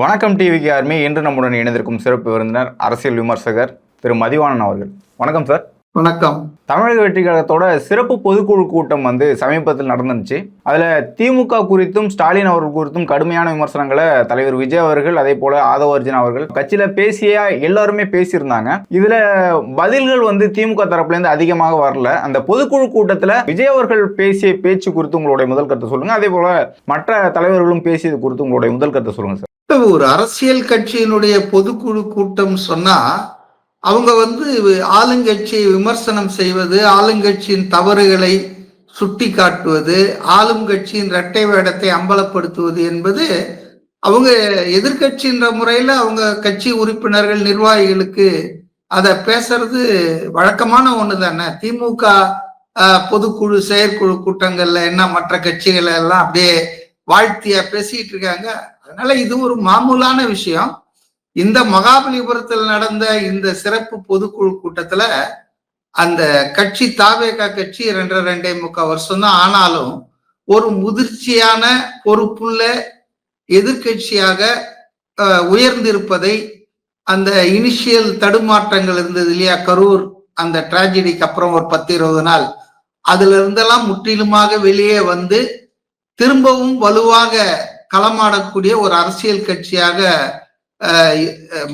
வணக்கம் டிவிக்கு ஆர்மி. இன்று நம்முடன் இணைந்திருக்கும் சிறப்பு விருந்தினர் அரசியல் விமர்சகர் திரு மதிவாணன் அவர்கள். வணக்கம் சார். வணக்கம். தமிழக வெற்றி கழகத்தோட சிறப்பு பொதுக்குழு கூட்டம் சமீபத்தில் நடந்துச்சு. அதுல திமுக குறித்தும் ஸ்டாலின் அவர்கள் குறித்தும் கடுமையான விமர்சனங்களை தலைவர் விஜய் அவர்கள், அதே போல ஆதவ அர்ஜுனா அவர்கள் கட்சியில பேசிய எல்லாருமே பேசியிருந்தாங்க. இதுல பதில்கள் திமுக தரப்புல இருந்து அதிகமாக வரல. அந்த பொதுக்குழு கூட்டத்துல விஜய் அவர்கள் பேசிய பேச்சு குறித்து உங்களுடைய முதல் கருத்தை சொல்லுங்க. அதே போல மற்ற தலைவர்களும் பேசியது குறித்து உங்களுடைய முதல் கருத்தை சொல்லுங்க சார். ஒரு அரசியல் கட்சியினுடைய பொதுக்குழு கூட்டம் சொன்னா அவங்க ஆளுங்கட்சியை விமர்சனம் செய்வது, ஆளுங்கட்சியின் தவறுகளை சுட்டி காட்டுவது, ஆளும் கட்சியின் இரட்டை வேடத்தை அம்பலப்படுத்துவது என்பது அவங்க எதிர்கட்சின்ற முறையில அவங்க கட்சி உறுப்பினர்கள் நிர்வாகிகளுக்கு அதை பேசுறது வழக்கமான ஒண்ணு தானே. திமுக பொதுக்குழு செயற்குழு கூட்டங்கள்ல என்ன மற்ற கட்சிகளை எல்லாம் அப்படியே வாழ்த்தியா பேசிட்டு இருக்காங்க. அதனால இது ஒரு மாமூலான விஷயம். இந்த மகாபலிபுரத்தில் நடந்த இந்த சிறப்பு பொதுக்குழு கூட்டத்துல அந்த கட்சி தாவேகா கட்சி 2.5 வருஷம் தான் ஆனாலும் ஒரு முதிர்ச்சியான பொறுப்புள்ள எதிர்கட்சியாக உயர்ந்திருப்பதை, அந்த இனிஷியல் தடுமாற்றங்கள் இருந்தது இல்லையா, கரூர் அந்த டிராஜடிக்கு அப்புறம் ஒரு 10-20 நாள், அதுல இருந்தெல்லாம் முற்றிலுமாக வெளியே திரும்பவும் வலுவாக களமாடக்கூடிய ஒரு அரசியல் கட்சியாக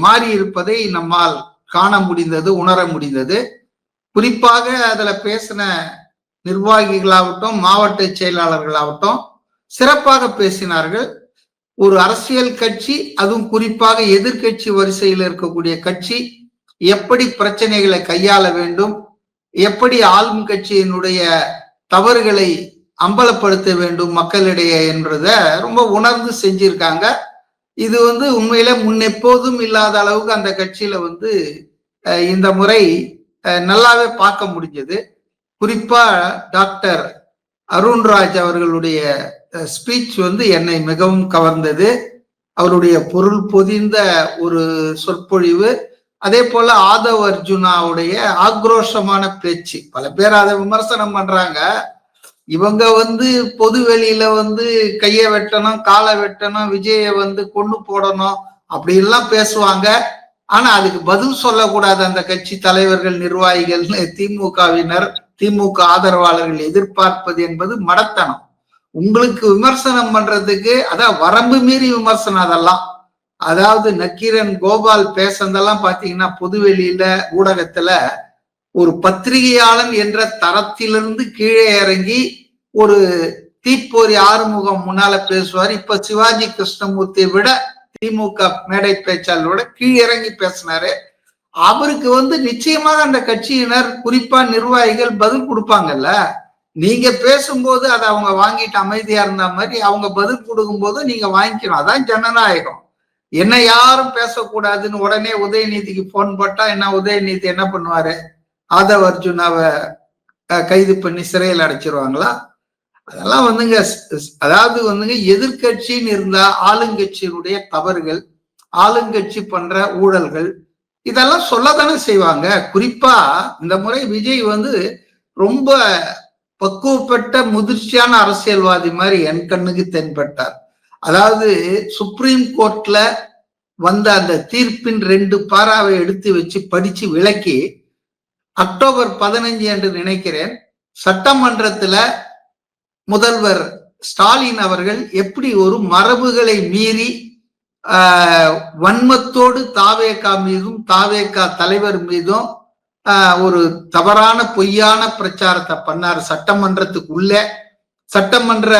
மாறி இருப்பதை நம்மால் காண முடிந்தது, உணர முடிந்தது. குறிப்பாக அதுல பேசின நிர்வாகிகளாகட்டும், மாவட்ட செயலாளர்களாகட்டும் சிறப்பாக பேசினார்கள். ஒரு அரசியல் கட்சி, அதுவும் குறிப்பாக எதிர்கட்சி வரிசையில் இருக்கக்கூடிய கட்சி எப்படி பிரச்சனைகளை கையாள வேண்டும், எப்படி ஆளும் கட்சியினுடைய தவறுகளை அம்பலப்படுத்த வேண்டும் மக்களிடையே என்றத ரொம்ப உணர்ந்து செஞ்சிருக்காங்க. இது உண்மையில முன்னெப்போதும் இல்லாத அளவுக்கு அந்த கட்சியில இந்த முறை நல்லாவே பார்க்க முடிஞ்சது. குறிப்பா டாக்டர் அருண்ராஜ் அவர்களுடைய ஸ்பீச் என்னை மிகவும் கவர்ந்தது. அவருடைய பொருள் பொதிந்த ஒரு சொற்பொழிவு, அதே போல ஆதவ் அர்ஜுனாவுடைய ஆக்ரோஷமான பேச்சு. பல பேர் அதை விமர்சனம் பண்றாங்க. இவங்க பொது வெளியில கைய வெட்டணும், காலை வெட்டணும், விஜய கொண்டு போடணும் அப்படி எல்லாம் பேசுவாங்க. ஆனா அதுக்கு பதில் சொல்லக்கூடாது அந்த கட்சி தலைவர்கள், நிர்வாகிகள், திமுகவினர், திமுக ஆதரவாளர்கள் எதிர்பார்ப்பது என்பது மடத்தனம். உங்களுக்கு விமர்சனம் பண்றதுக்கு அதான் வரம்பு மீறி விமர்சனம். அதெல்லாம் அதாவது நக்கீரன் கோபால் பேசுறதெல்லாம் பாத்தீங்கன்னா பொதுவெளியில ஊடகத்துல ஒரு பத்திரிகையாளன் என்ற தரத்திலிருந்து கீழே இறங்கி ஒரு தீப்பொறி ஆறுமுகம் முன்னால பேசுவார். இப்ப சிவாஜி கிருஷ்ணமூர்த்தியை விட திமுக மேடை பேச்சாளரோட கீழே இறங்கி பேசினாரு. அவருக்கு நிச்சயமாக அந்த கட்சியினர், குறிப்பா நிர்வாகிகள் பதில் கொடுப்பாங்கல்ல. நீங்க பேசும்போது அதை அவங்க வாங்கிட்டு அமைதியா இருந்த மாதிரி அவங்க பதில் கொடுக்கும் போது நீங்க வாங்கிக்கணும். அதான் ஜனநாயகம். என்ன யாரும் பேசக்கூடாதுன்னு உடனே உதயநிதிக்கு போன் போட்டா என்ன உதயநிதி என்ன பண்ணுவாரு? ஆதவ் அர்ஜுனாவை கைது பண்ணி சிறையில் அடைச்சிருவாங்களா? அதெல்லாம் அதாவது எதிர்கட்சின்னு இருந்தா ஆளுங்கட்சியினுடைய தவறுகள், ஆளுங்கட்சி பண்ற ஊழல்கள் இதெல்லாம் சொல்லத்தானே செய்வாங்க. குறிப்பா இந்த முறை விஜய் ரொம்ப பக்குவப்பட்ட முதிர்ச்சியான அரசியல்வாதி மாதிரி என் கண்ணுக்கு தென்பட்டார். அதாவது சுப்ரீம் கோர்ட்ல அந்த தீர்ப்பின் 2 பாராவை எடுத்து வச்சு படிச்சு விளக்கி அக்டோபர் 15 என்று நினைக்கிறேன், சட்டமன்றத்துல முதல்வர் ஸ்டாலின் அவர்கள் எப்படி ஒரு மரபுகளை மீறி வன்மத்தோடு தாவேகா மீதும் தாவேகா தலைவர் மீதும் ஒரு தவறான பொய்யான பிரச்சாரத்தை பண்ணார். சட்டமன்றத்துக்கு உள்ள சட்டமன்ற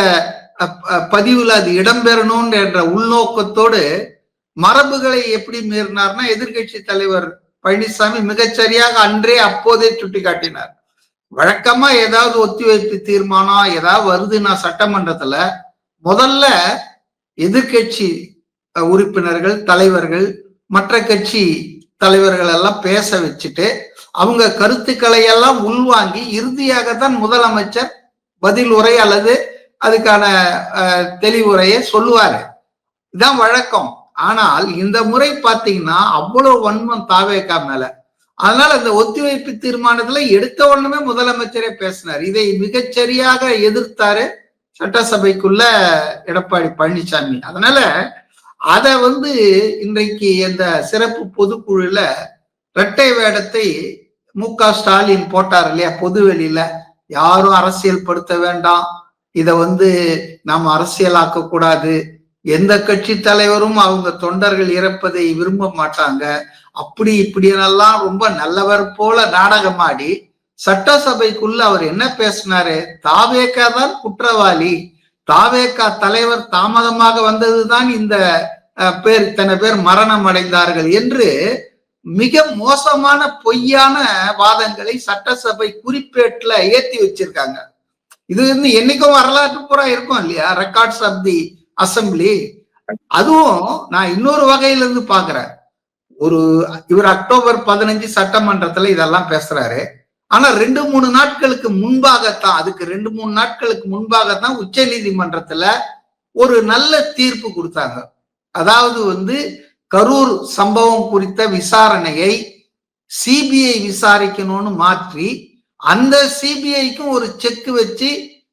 பதிவுல அது இடம்பெறணும் என்ற உள்நோக்கத்தோடு மரபுகளை எப்படி மீறினார்னா எதிர்கட்சி தலைவர் பழனிசாமி மிகச்சரியாக அப்போதே சுட்டி காட்டினார். வழக்கமா ஏதாவது ஒத்திவைப்பு தீர்மானம் ஏதாவது வருதுன்னா சட்டமன்றத்துல முதல்ல எதிர்கட்சி உறுப்பினர்கள், தலைவர்கள், மற்ற கட்சி தலைவர்கள் எல்லாம் பேச வச்சுட்டு அவங்க கருத்துக்களை எல்லாம் உள்வாங்கி இறுதியாகத்தான் முதலமைச்சர் பதில் உரை அல்லது அதுக்கான தெளிவுரையை சொல்லுவாரு. இதுதான் வழக்கம். ஆனால் இந்த முறை பாத்தீங்கன்னா அவ்வளவு வன்மம் தாவேகா மேல. அதனால அந்த ஒத்திவைப்பு தீர்மானத்துல எடுத்த உடனே முதலமைச்சரே பேசினார். இதை மிகச்சரியாக எதிர்த்தாரு சட்டசபைக்குள்ள எடப்பாடி பழனிசாமி. அதனால அத இன்றைக்கு இந்த சிறப்பு பொதுக்குழுல இரட்டை வேடத்தை மு.க.ஸ்டாலின் போட்டார் இல்லையா, பொது வெளியில யாரும் அரசியல் படுத்த வேண்டாம், இத நாம் அரசியலாக்க கூடாது, எந்த கட்சி தலைவரும் அவங்க தொண்டர்கள் இறப்பதை விரும்ப மாட்டாங்க, அப்படி இப்படியெல்லாம் ரொம்ப நல்லவர் போல நாடகமாடி சட்டசபைக்குள்ள அவர் என்ன பேசினாரு, தாவேகா தான் குற்றவாளி, தாவேகா தலைவர் தாமதமாக வந்ததுதான் இந்த இத்தனை பேர் மரணம் அடைந்தார்கள் என்று மிக மோசமான பொய்யான வாதங்களை சட்டசபை குறிப்பேட்டுல ஏத்தி வச்சிருக்காங்க. இது என்னைக்கும் வரலாற்று பூரா இருக்கும் இல்லையா, ரெக்கார்ட்ஸ் ஆஃப் தி அசம்பிளி. அதுவும் நான் இன்னொரு வகையில இருந்து பாக்குறேன். இவர் அக்டோபர் 15 சட்டமன்றத்துல இதெல்லாம் பேசுறாரு. ஆனா 2-3 நாட்களுக்கு முன்பாகத்தான், அதுக்கு 2-3 நாட்களுக்கு முன்பாகத்தான் உச்ச நீதிமன்றத்துல ஒரு நல்ல தீர்ப்பு கொடுத்தாங்க. அதாவது கரூர் சம்பவம் குறித்த விசாரணையை சிபிஐ விசாரிக்கணும்னு மாற்றி அந்த சிபிஐக்கும் ஒரு செக் வச்சு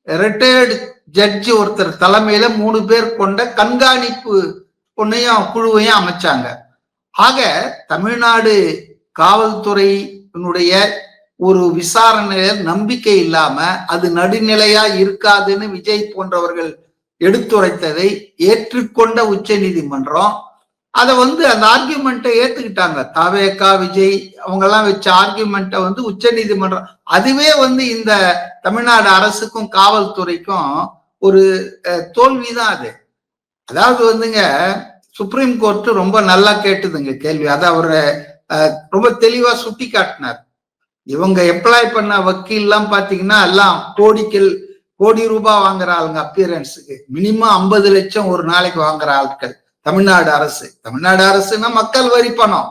ரிட்டையர்டு ஜட்ஜி ஒருத்தர் தலைமையில 3 பேர் கொண்ட கண்காணிப்பு குழுவையும் அமைச்சாங்க. ஆக தமிழ்நாடு காவல்துறையினுடைய ஒரு விசாரணையில நம்பிக்கை இல்லாம அது நடுநிலையா இருக்காதுன்னு விஜய் போன்றவர்கள் எடுத்துரைத்ததை ஏற்றுக்கொண்ட உச்ச நீதிமன்றம் அதை அந்த ஆர்கியூமெண்ட்டை ஏத்துக்கிட்டாங்க. தாவேகா விஜய் அவங்க எல்லாம் வச்ச ஆர்கியூமெண்ட்டை உச்ச நீதிமன்றம் அதுவே இந்த தமிழ்நாடு அரசுக்கும் காவல்துறைக்கும் ஒரு தோல்விதான் அது. அதாவது சுப்ரீம் கோர்ட் ரொம்ப நல்லா கேட்டுதுங்க கேள்வி. அதை அவரு ரொம்ப தெளிவா சுட்டி காட்டினார். இவங்க எப்ளாய் பண்ண வக்கீல் எல்லாம் பாத்தீங்கன்னா எல்லாம் கோடி ரூபாய் வாங்குற ஆளுங்க, அப்பியரன்ஸுக்கு மினிமம் 50 லட்சம் ஒரு நாளைக்கு வாங்குற ஆட்கள். தமிழ்நாடு அரசுன்னா மக்கள் வரி பணம்.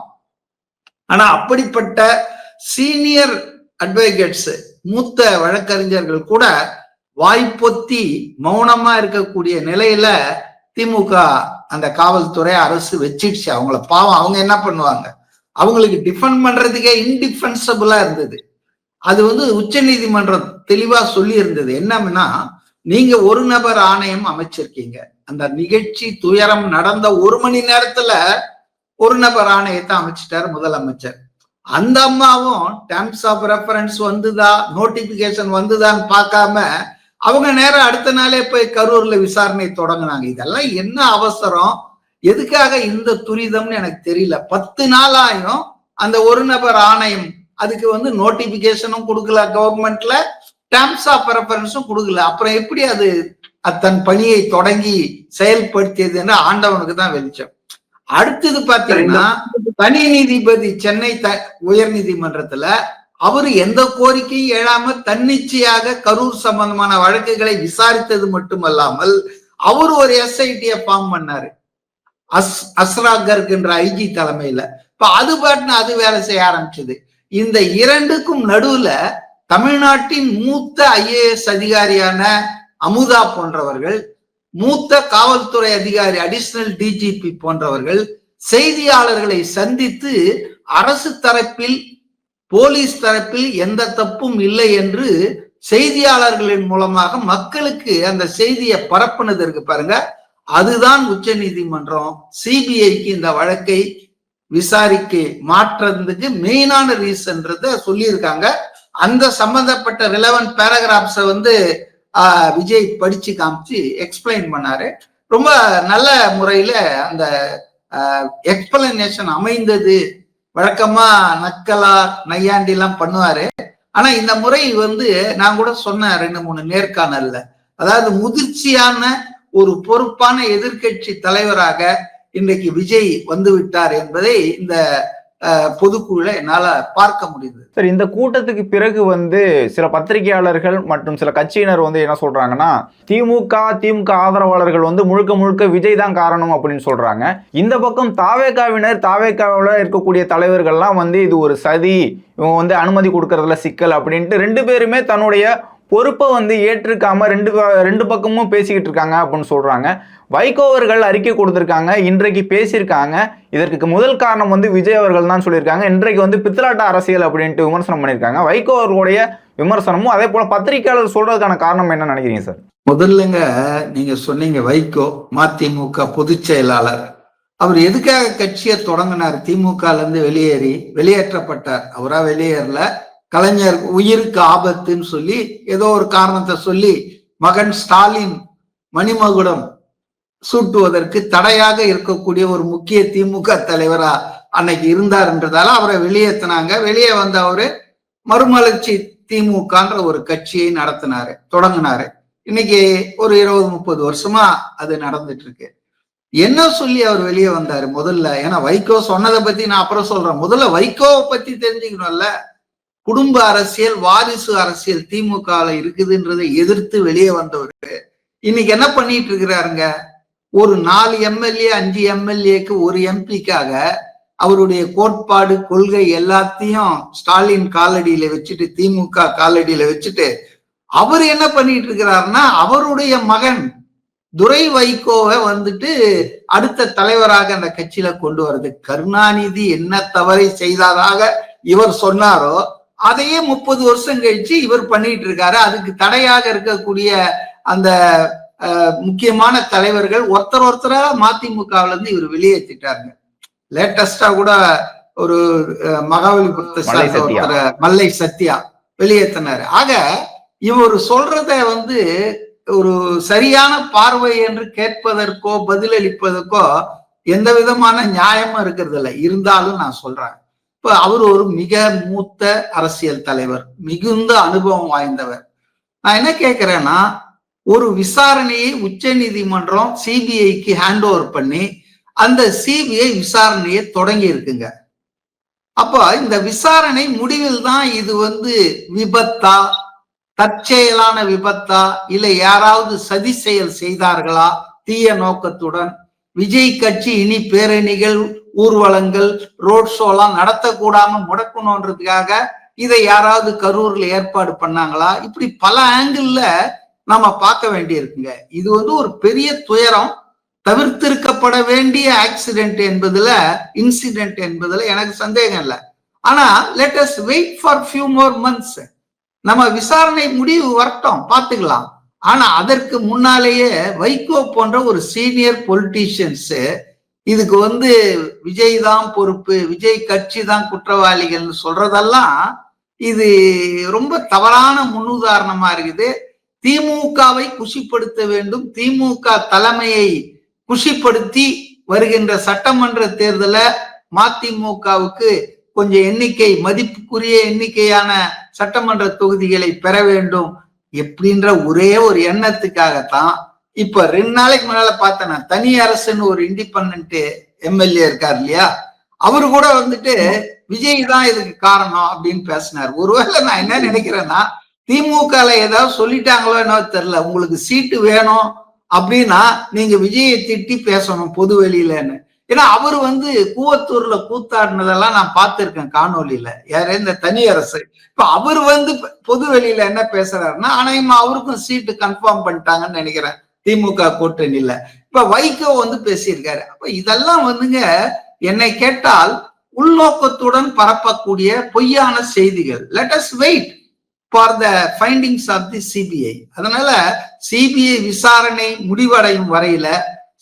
ஆனா அப்படிப்பட்ட சீனியர் அட்வொகேட்ஸ், மூத்த வழக்கறிஞர்கள் கூட வாய்ப்பொத்தி மௌனமா இருக்கக்கூடிய நிலையில திமுக அந்த காவல்துறை அரசு வச்சிடுச்சு. அவங்கள பாவம், அவங்க என்ன பண்ணுவாங்க, அவங்களுக்கு டிஃபெண்ட் பண்றதுக்கே இன்டிஃபென்சபிளா இருந்தது. அது உச்ச நீதிமன்றம் தெளிவா சொல்லி இருந்தது. என்னன்னா, நீங்க ஒரு நபர் ஆணையம் அமைச்சிருக்கீங்க, அந்த நிகழ்ச்சி துயரம் நடந்த 1 மணி நேரத்துல ஒரு நபர் ஆணையத்தை அமைச்சிட்டாரு முதலமைச்சர். அந்த அம்மாவும் டேர்ம்ஸ் ஆஃப் ரெஃபரன்ஸ் வந்துதா, நோட்டிபிகேஷன் வந்துதான்னு பார்க்காம அவங்க நேரம் அடுத்த நாளே போய் கரூர்ல விசாரணை தொடங்கினாங்க. இதெல்லாம் என்ன அவசரம், எதுக்காக இந்த துரிதம்னு எனக்கு தெரியல. 10 நாள் ஆயும் அந்த ஒரு நபர் ஆணையம் அதுக்கு நோட்டிபிகேஷனும் கொடுக்கல, கவர்மெண்ட்ல டேர்ம்ஸ் ஆஃப் ரெஃபரன்ஸும் கொடுக்கல. அப்புறம் எப்படி அது தன் பணியை தொடங்கி செயல்படுத்தியதுன்னு ஆண்டவனுக்கு தான் வெளிச்சம். அடுத்தது பாத்தீங்கன்னா, தனி நீதிபதி சென்னை உயர் நீதிமன்றத்துல அவரு எந்த கோரிக்கையும் எழாம தன்னிச்சையாக கரூர் சம்பந்தமான வழக்குகளை விசாரித்தது மட்டுமல்லாமல் அவர் ஒரு எஸ்ஐடியை ஃபார்ம் பண்ணாரு, அஸ்ராகர்ன்ற ஐஜி தலைமையில. இப்ப அது பாட்டுன்னு அது வேலை செய்ய ஆரம்பிச்சது. இந்த இரண்டுக்கும் நடுவுல தமிழ்நாட்டின் மூத்த ஐஏஎஸ் அதிகாரியான அமுதா போன்றவர்கள், மூத்த காவல்துறை அதிகாரி அடிஷனல் டிஜிபி போன்றவர்கள் செய்தியாளர்களை சந்தித்து அரசு தரப்பில் போலீஸ் தரப்பில் எந்த தப்பும் இல்லை என்று செய்தியாளர்களின் மூலமாக மக்களுக்கு அந்த செய்தியை பரப்புனதற்கு பாருங்க, அதுதான் உச்ச நீதிமன்றம் சிபிஐக்கு இந்த வழக்கை விசாரிக்க மாற்றதுக்கு மெயினான ரீசன்றத சொல்லியிருக்காங்க. அந்த சம்பந்தப்பட்ட ரிலவன்ட் பேராகிராப்ஸை விஜய் படிச்சு காமிச்சு எக்ஸ்பிளைன் பண்ணாரு. ரொம்ப நல்ல முறையில அந்த எக்ஸ்பிளனேஷன் அமைந்தது. வழக்கமா நக்கலா நையாண்டி எல்லாம் பண்ணுவாரு. ஆனா இந்த முறை நான் கூட சொன்னேன் 2-3 நேர்காணல்ல, அதாவது முதிர்ச்சியான ஒரு பொறுப்பான எதிர்கட்சி தலைவராக இன்றைக்கு விஜய் வந்து விட்டார் என்பதை இந்த பொதுக்குழுல என்னால பார்க்க முடியுது. சரி, இந்த கூட்டத்துக்கு பிறகு சில பத்திரிகையாளர்கள் மற்றும் சில கட்சியினர் என்ன சொல்றாங்கன்னா, திமுக ஆதரவாளர்கள் முழுக்க முழுக்க விஜய் தான் காரணம் அப்படின்னு சொல்றாங்க. இந்த பக்கம் தாவேகாவினர், தாவேகாவில் இருக்கக்கூடிய தலைவர்கள்லாம் இது ஒரு சதி, இவங்க அனுமதி கொடுக்கறதுல சிக்கல் அப்படின்ட்டு 2 பேருமே தன்னுடைய பொறுப்பை ஏற்றுக்காம ரெண்டு பக்கமும் பேசிக்கிட்டு இருக்காங்க அப்படின்னு சொல்றாங்க. வைகோ அவர்கள் அறிக்கை கொடுத்திருக்காங்க, இன்றைக்கு பேசியிருக்காங்க. இதற்கு முதல் காரணம் விஜய் அவர்கள் தான் சொல்லியிருக்காங்க. இன்றைக்கு பித்தலாட்ட அரசியல் அப்படின்ட்டு விமர்சனம் பண்ணியிருக்காங்க. வைகோ அவர்களுடைய விமர்சனமும் அதே போல பத்திரிகையாளர் சொல்றதுக்கான காரணம் என்ன நினைக்கிறீங்க சார்? முதல்லங்க நீங்க சொன்னீங்க வைகோ மதிமுக பொதுச் செயலாளர், அவர் எதுக்காக கட்சியை தொடங்கினார்? திமுகல இருந்து வெளியேற்றப்பட்டார். அவரா வெளியேறல, கலைஞர் உயிருக்கு ஆபத்துன்னு சொல்லி ஏதோ ஒரு காரணத்தை சொல்லி மகன் ஸ்டாலின் மணிமகுடம் சூட்டுவதற்கு தடையாக இருக்கக்கூடிய ஒரு முக்கிய திமுக தலைவரா அன்னைக்கு இருந்தார்ன்றதால அவரை வெளியேற்றினாங்க. வெளியே வந்த அவரு மறுமலர்ச்சி திமுகன்ற ஒரு கட்சியை தொடங்கினாரு. இன்னைக்கு ஒரு 20-30 வருஷமா அது நடந்துட்டு இருக்கு. என்ன சொல்லி அவர் வெளியே வந்தாரு முதல்ல? ஏன்னா வைகோ சொன்னதை பத்தி நான் அப்புறம் சொல்றேன். முதல்ல வைகோவை பத்தி தெரிஞ்சுக்கணும்ல. குடும்ப அரசியல், வாரிசு அரசியல் திமுகல இருக்குதுன்றதை எதிர்த்து வெளியே வந்தவர் இன்னைக்கு என்ன பண்ணிட்டு இருக்கிறாருங்க? ஒரு 4 எம்எல்ஏ 5 எம்எல்ஏக்கு ஒரு எம்பிக்காக அவருடைய கோட்பாடு, கொள்கை எல்லாத்தையும் ஸ்டாலின் காலடியில வச்சுட்டு, திமுக காலடியில வச்சுட்டு அவர் என்ன பண்ணிட்டு இருக்கிறாருன்னா, அவருடைய மகன் துரை வைகோவை வந்துட்டு அடுத்த தலைவராக அந்த கட்சியில கொண்டு வருது. கருணாநிதி என்ன தவறை செய்ததாக இவர் சொன்னாரோ அதையே 30 வருஷம் கழிச்சு இவர் பண்ணிட்டு இருக்காரு. அதுக்கு தடையாக இருக்கக்கூடிய அந்த முக்கியமான தலைவர்கள் ஒருத்தரா மதிமுகவுல இருந்து இவர் வெளியேற்றிட்டாருங்க. லேட்டஸ்டா கூட ஒரு மகாபலிபுரத்தை மல்லை சத்யா வெளியேற்றினாரு. ஆக இவர் சொல்றத ஒரு சரியான பார்வை என்று கேட்பதற்கோ பதிலளிப்பதற்கோ எந்த விதமான நியாயமும் இருக்கிறது இல்லை. இருந்தாலும் நான் சொல்றேன், இப்ப அவர் ஒரு மிக மூத்த அரசியல் தலைவர், மிகுந்த அனுபவம் வாய்ந்தவர். நான் என்ன கேட்கிறேன்னா, ஒரு விசாரணையை உச்ச நீதிமன்றம் சிபிஐக்கு ஹேண்ட் ஓவர் பண்ணி அந்த சிபிஐ விசாரணையை தொடங்கி இருக்குங்க. அப்ப இந்த விசாரணை முடிவில் தான் இது விபத்தா, தற்செயலான விபத்தா, இல்லை யாராவது சதி செயல் செய்தார்களா தீய நோக்கத்துடன், விஜய் கட்சி இனி பேரணிகள், ஊர்வலங்கள், ரோட் ஷோலாம் நடத்தக்கூடாம முடக்கணும்ன்றதுக்காக இதை யாராவது கரூர்ல ஏற்பாடு பண்ணாங்களா? இப்படி பல ஆங்கிள் நாம பார்க்க வேண்டி இருக்குங்க. இது ஒரு பெரிய துயரம், தவிர்த்திருக்கப்பட வேண்டிய ஆக்சிடென்ட் என்பதுல, இன்சிடென்ட் என்பதுல எனக்கு சந்தேகம் இல்லை. ஆனா let us wait for few more months. நம்ம விசாரணை முடிவு வரட்டும், பார்த்துக்கலாம். ஆனா அதற்கு முன்னாலேயே வைகோ போன்ற ஒரு சீனியர் பொலிட்டீஷியன்ஸ் இதுக்கு விஜய் தான் பொறுப்பு, விஜய் கட்சி தான் குற்றவாளிகள்னு சொல்றதெல்லாம் இது ரொம்ப தவறான முன்னுதாரணமா இருக்குது. திமுகவை குஷிப்படுத்த வேண்டும், திமுக தலைமையை குஷிப்படுத்தி வருகின்ற சட்டமன்ற தேர்தல மதிமுகவுக்கு கொஞ்சம் எண்ணிக்கை, மதிப்புக்குரிய எண்ணிக்கையான சட்டமன்ற தொகுதிகளை பெற வேண்டும் எப்படின்ற ஒரே ஒரு எண்ணத்துக்காகத்தான் இப்ப 2 நாளைக்கு முன்னால பார்த்தேன், தனி அரசுன்னு ஒரு இண்டிபெண்ட் எம்எல்ஏ இருக்காரு இல்லையா, அவரு கூட விஜய் தான் இதுக்கு காரணம் அப்படின்னு பேசினார். ஒருவேளை நான் என்ன நினைக்கிறேன்னா, திமுகல ஏதாவது சொல்லிட்டாங்களோ என்னவோ தெரியல, உங்களுக்கு சீட்டு வேணும் அப்படின்னா நீங்க விஜயை திட்டி பேசணும் பொது வெளியிலன்னு. ஏன்னா அவரு கூவத்தூர்ல கூத்தாடினதெல்லாம் நான் பார்த்திருக்கேன் காணொலியில. யாரு? இந்த தனி அரசு. இப்ப அவரு பொது வெளியில என்ன பேசுறாருன்னா, ஆனா அவருக்கும் சீட்டு கன்ஃபார்ம் பண்ணிட்டாங்கன்னு நினைக்கிறேன் திமுக கூட்டணியில. இப்ப வைகோ பேசியிருக்காரு. அப்ப இதெல்லாம் என்னை கேட்டால் உள்நோக்கத்துடன் பரப்பக்கூடிய பொய்யான செய்திகள். Let us wait for the findings of the CBI. அதனால சிபிஐ விசாரணை முடிவடையும் வரையில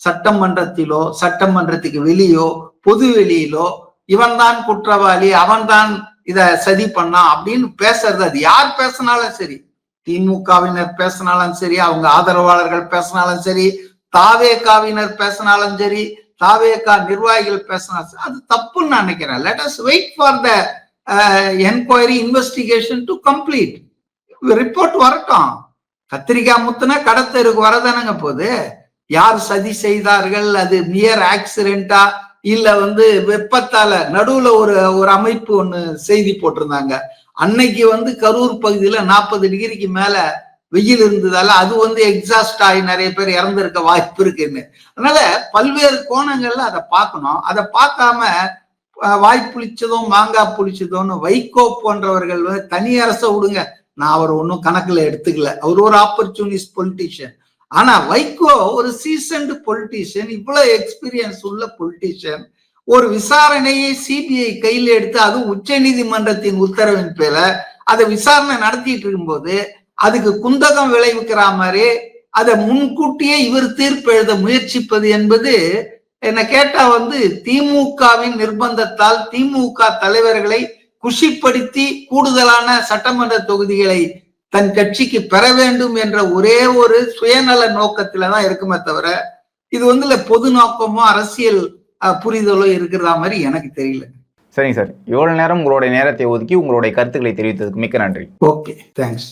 சட்டமன்றத்திலோ, சட்டமன்றத்துக்கு வெளியோ, பொது வெளியிலோ இவன் தான் குற்றவாளி, அவன் தான் இத சதி பண்ணான் அப்படின்னு பேசுறது, அது யார் பேசினாலும் சரி, திமுகவினர் பேசினாலும் சரி, அவங்க ஆதரவாளர்கள் பேசினாலும் சரி, தாவேகாவினர் பேசினாலும் சரி, தாவேகா நிர்வாகிகள் பேசினாலும் சரி, அது தப்புன்னு நான் நினைக்கிறேன். Let us wait for the enquiry, investigation to complete. Report வரட்டும். கத்திரிக்காய் முத்துனா கடத்தருக்கு வரதானங்க போகுது. யார் சதி செய்தார்கள், அது மியர் ஆக்சிடென்டா இல்ல வெப்பத்தால, நடுவுல ஒரு அமைப்பு ஒண்ணு செய்தி போட்டிருந்தாங்க அன்னைக்கு கரூர் பகுதியில 40 டிகிரிக்கு மேல வெயில் இருந்ததால அது எக்ஸாஸ்ட் ஆகி நிறைய பேர் இறந்திருக்க வாய்ப்பு இருக்குன்னு. அதனால பல்வேறு கோணங்கள்ல அதை பார்க்கணும். அதை பார்க்காம வாய் புளிச்சதும் மாங்காய் புளிச்சதும்னு வைகோ போன்றவர்கள் தனி அரசை விடுங்க, நான் அவர் ஒன்னும் கணக்குல எடுத்துக்கல, அவர் ஒரு ஆப்பர்ச்சுனிஸ்ட் பொலிட்டீஷியன். ஆனா வைகோ ஒரு சீசன்டு பொலிட்டீஷியன், இவ்வளவு எக்ஸ்பீரியன்ஸ் உள்ள பொலிட்டீஷியன். ஒரு விசாரணையை சிபிஐ கையில் எடுத்து, அதுவும் உச்ச நீதிமன்றத்தின் உத்தரவின் பேர அதை விசாரணை நடத்திட்டு இருக்கும்போது அதுக்கு குந்தகம் விளைவிக்கிற மாதிரி அதை முன்கூட்டியே இவர் தீர்ப்பு எழுத முயற்சிப்பது என்பது என்ன கேட்டா திமுகவின் நிர்பந்தத்தால் திமுக தலைவர்களை குஷிப்படுத்தி கூடுதலான சட்டமன்ற தொகுதிகளை தன் கட்சிக்கு பெற வேண்டும் என்ற ஒரே ஒரு சுயநல நோக்கத்துலதான் இருக்குமே தவிர இது பொது நோக்கமோ அரசியல் புரிதலோ இருக்கிறதா மாதிரி எனக்கு தெரியல. சரிங்க சார், இவ்வளவு நேரம் உங்களுடைய நேரத்தை ஒதுக்கி உங்களுடைய கருத்துக்களை தெரிவித்ததுக்கு மிக்க நன்றி. Okay, thanks.